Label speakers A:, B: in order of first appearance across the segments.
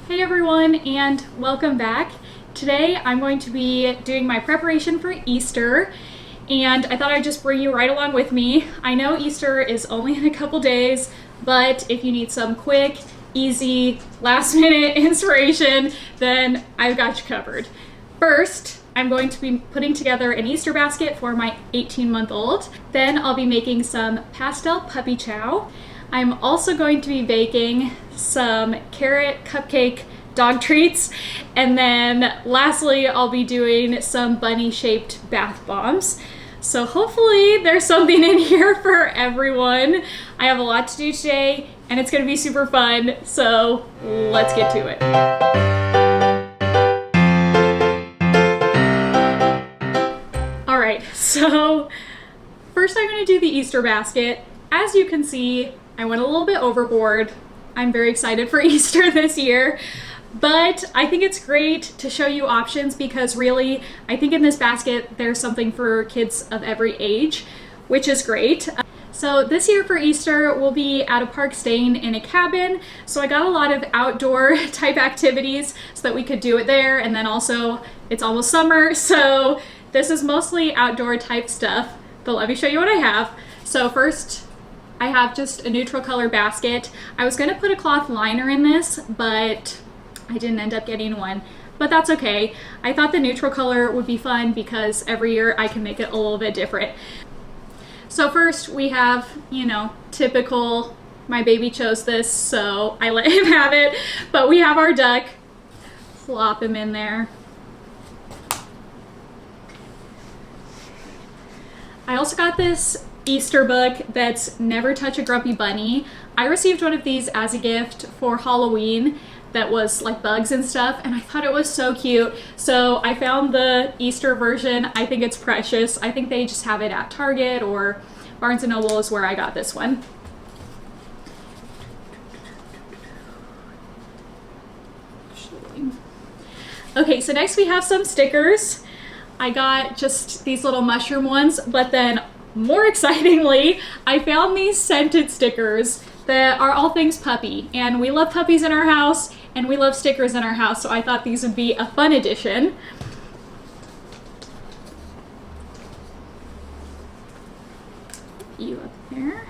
A: Hey everyone, and welcome back. Today I'm going to be doing my preparation for Easter, and I thought I'd just bring you right along with me. I know Easter is only in a couple days, but if you need some quick, easy, last-minute inspiration, then I've got you covered. First, I'm going to be putting together an Easter basket for my 18-month-old. Then I'll be making some pastel puppy chow. I'm also going to be baking some carrot cupcake dog treats, and then lastly I'll be doing some bunny-shaped bath bombs. So hopefully there's something in here for everyone. I have a lot to do today and it's gonna be super fun, so let's get to it. Alright, so first I'm gonna do the Easter basket. As you can see, I went a little bit overboard. I'm very excited for Easter this year, but I think it's great to show you options because really, I think in this basket, there's something for kids of every age, which is great. So this year for Easter, we'll be at a park staying in a cabin. So I got a lot of outdoor type activities so that we could do it there. And then also it's almost summer. So this is mostly outdoor type stuff, but let me show you what I have. So first, I have just a neutral color basket. I was gonna put a cloth liner in this, but I didn't end up getting one, but that's okay. I thought the neutral color would be fun because every year I can make it a little bit different. So first we have, you know, typical, my baby chose this, so I let him have it, but we have our duck. Plop him in there. I also got this Easter book that's Never Touch a Grumpy Bunny. I received one of these as a gift for Halloween that was like bugs and stuff, and I thought it was so cute. So I found the Easter version. I think it's precious. I think they just have it at Target or Barnes & Noble is where I got this one. Okay, so next we have some stickers. I got just these little mushroom ones, but then more excitingly, I found these scented stickers that are all things puppy, and we love puppies in our house and we love stickers in our house, so I thought these would be a fun addition. You up there.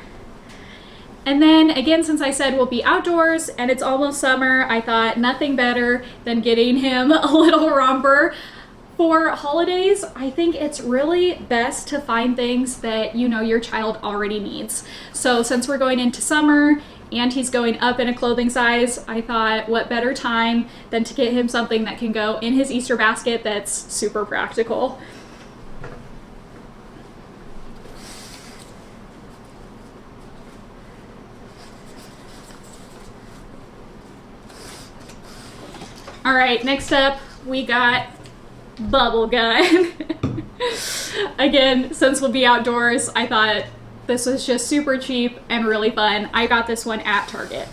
A: And then again, since I said we'll be outdoors and it's almost summer, I thought nothing better than getting him a little romper. For holidays, I think it's really best to find things that you know your child already needs. So since we're going into summer and he's going up in a clothing size, I thought what better time than to get him something that can go in his Easter basket that's super practical. All right, next up we got bubble gun. Again, since we'll be outdoors, I thought this was just super cheap and really fun. I got this one at Target.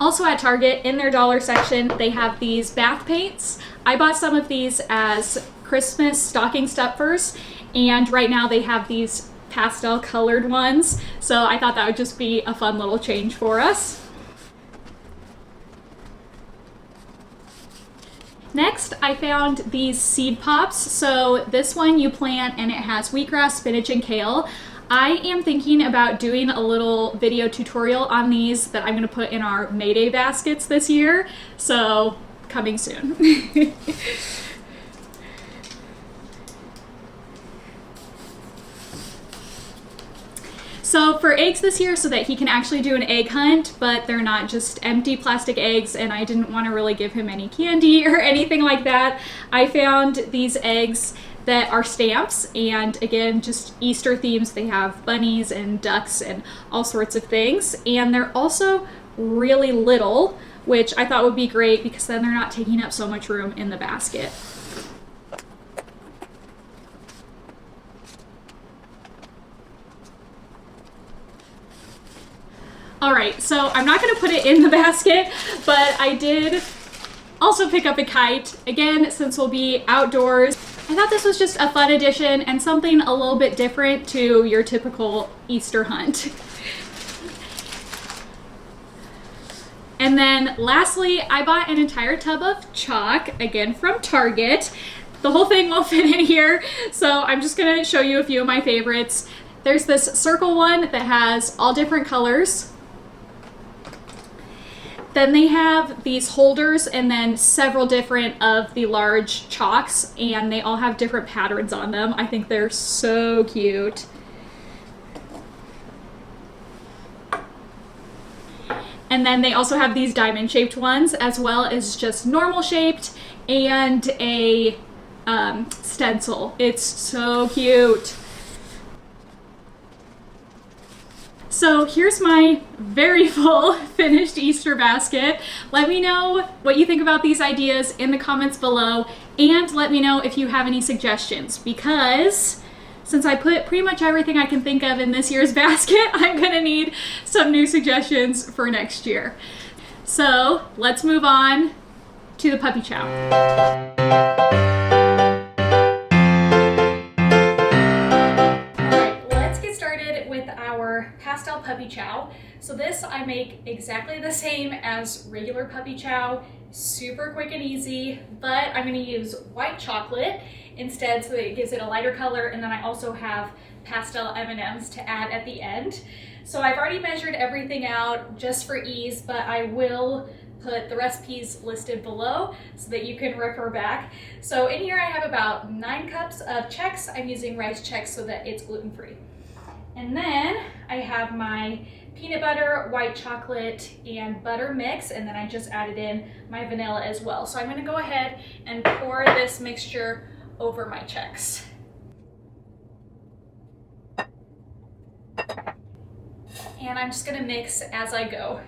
A: Also at Target, in their dollar section, they have these bath paints. I bought some of these as Christmas stocking stuffers, and right now they have these pastel colored ones, so I thought that would just be a fun little change for us. Next, I found these seed pops. So this one you plant and it has wheatgrass, spinach, and kale. I am thinking about doing a little video tutorial on these that I'm gonna put in our May Day baskets this year. So coming soon. So for eggs this year, so that he can actually do an egg hunt, but they're not just empty plastic eggs, and I didn't want to really give him any candy or anything like that, I found these eggs that are stamps, and again, just Easter themes. They have bunnies and ducks and all sorts of things, and they're also really little, which I thought would be great because then they're not taking up so much room in the basket. All right, so I'm not gonna put it in the basket, but I did also pick up a kite. Again, since we'll be outdoors, I thought this was just a fun addition and something a little bit different to your typical Easter hunt. And then lastly, I bought an entire tub of chalk, again from Target. The whole thing won't fit in here, so I'm just gonna show you a few of my favorites. There's this circle one that has all different colors. Then they have these holders and then several different of the large chalks, and they all have different patterns on them. I think they're so cute. And then they also have these diamond shaped ones, as well as just normal shaped and a stencil. It's so cute. So here's my very full finished Easter basket. Let me know what you think about these ideas in the comments below, and let me know if you have any suggestions, because since I put pretty much everything I can think of in this year's basket, I'm gonna need some new suggestions for next year. So let's move on to the puppy chow. Pastel puppy chow. So this I make exactly the same as regular puppy chow, super quick and easy, but I'm going to use white chocolate instead so that it gives it a lighter color, and then I also have pastel M&Ms to add at the end. So I've already measured everything out just for ease, but I will put the recipes listed below so that you can refer back. So in here I have about 9 cups of Chex. I'm using rice Chex so that it's gluten-free. And then I have my peanut butter, white chocolate, and butter mix, and then I just added in my vanilla as well. So I'm gonna go ahead and pour this mixture over my Chex. And I'm just gonna mix as I go.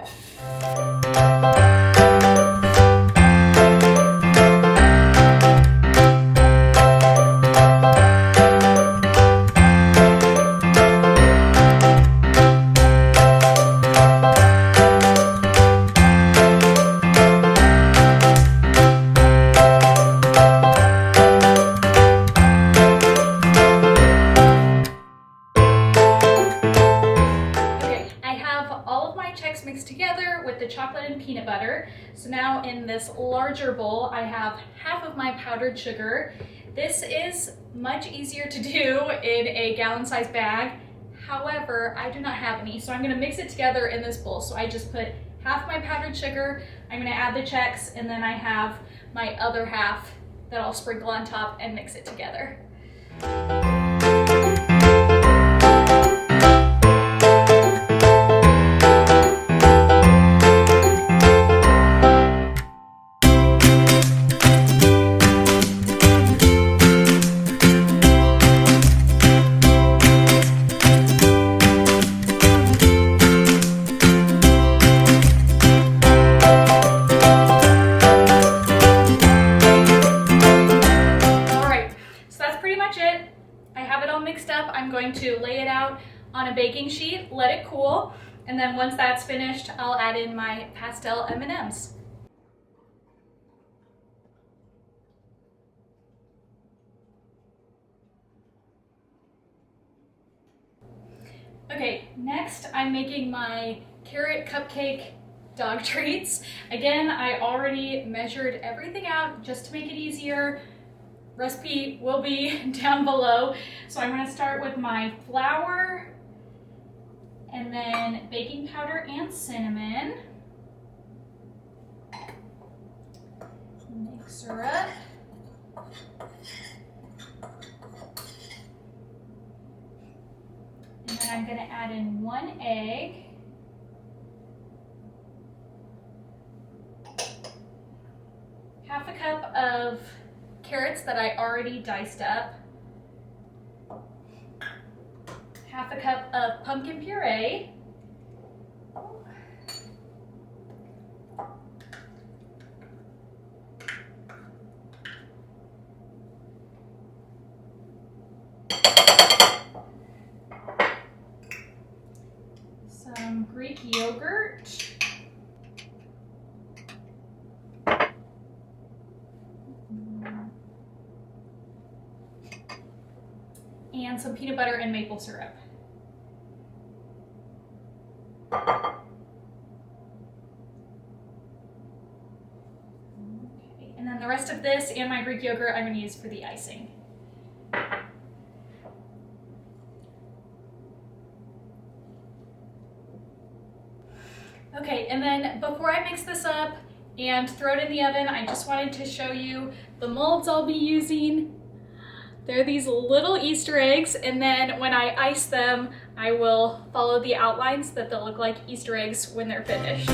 A: Mixed together with the chocolate and peanut butter. So now in this larger bowl, I have half of my powdered sugar. This is much easier to do in a gallon-sized bag. However, I do not have any, so I'm gonna mix it together in this bowl. So I just put half my powdered sugar, I'm gonna add the Chex, and then I have my other half that I'll sprinkle on top and mix it together. I'm going to lay it out on a baking sheet, let it cool, and then once that's finished, I'll add in my pastel M&Ms. Okay, next I'm making my carrot cupcake dog treats. Again, I already measured everything out just to make it easier. Recipe will be down below. So I'm going to start with my flour, and then baking powder and cinnamon. Mix her up. And then I'm going to add in 1 egg. Half a cup of carrots that I already diced up, half a cup of pumpkin puree, some Greek yogurt, and some peanut butter and maple syrup. the rest of this and my Greek yogurt I'm going to use for the icing. Okay, and then before I mix this up and throw it in the oven, I just wanted to show you the molds I'll be using. They're these little Easter eggs, and then when I ice them, I will follow the outlines that they'll look like Easter eggs when they're finished.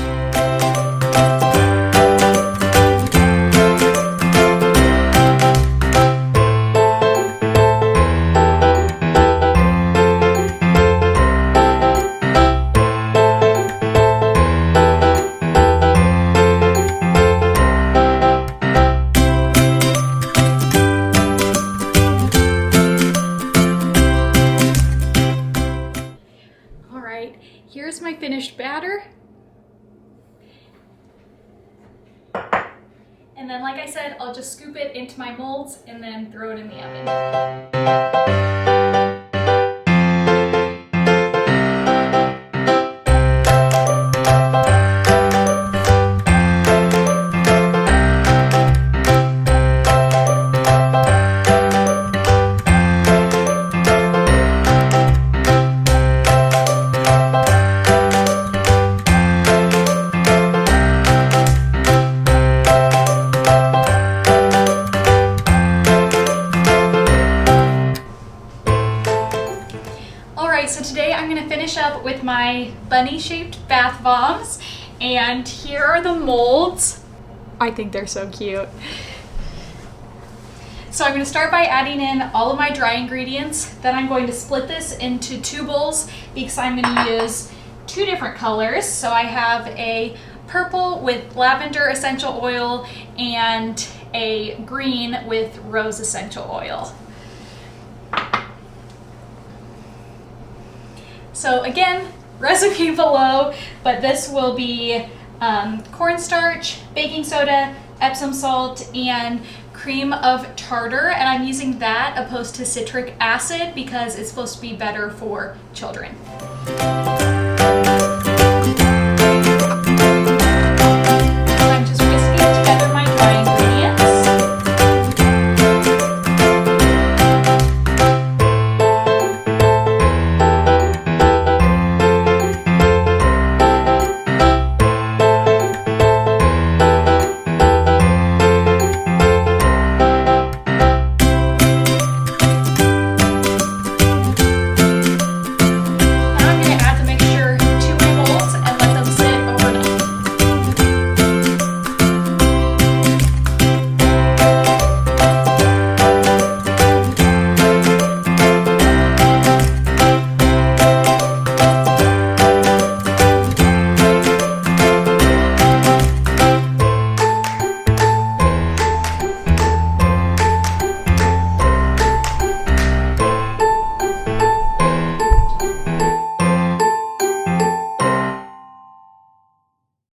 A: Here's my finished batter. And then, like I said, I'll just scoop it into my molds and then throw it in the oven. So today I'm going to finish up with my bunny-shaped bath bombs, and here are the molds. I think they're so cute. So I'm going to start by adding in all of my dry ingredients. Then I'm going to split this into 2 bowls because I'm going to use 2 different colors. So I have a purple with lavender essential oil and a green with rose essential oil. So again, recipe below, but this will be cornstarch, baking soda, Epsom salt, and cream of tartar, and I'm using that opposed to citric acid because it's supposed to be better for children.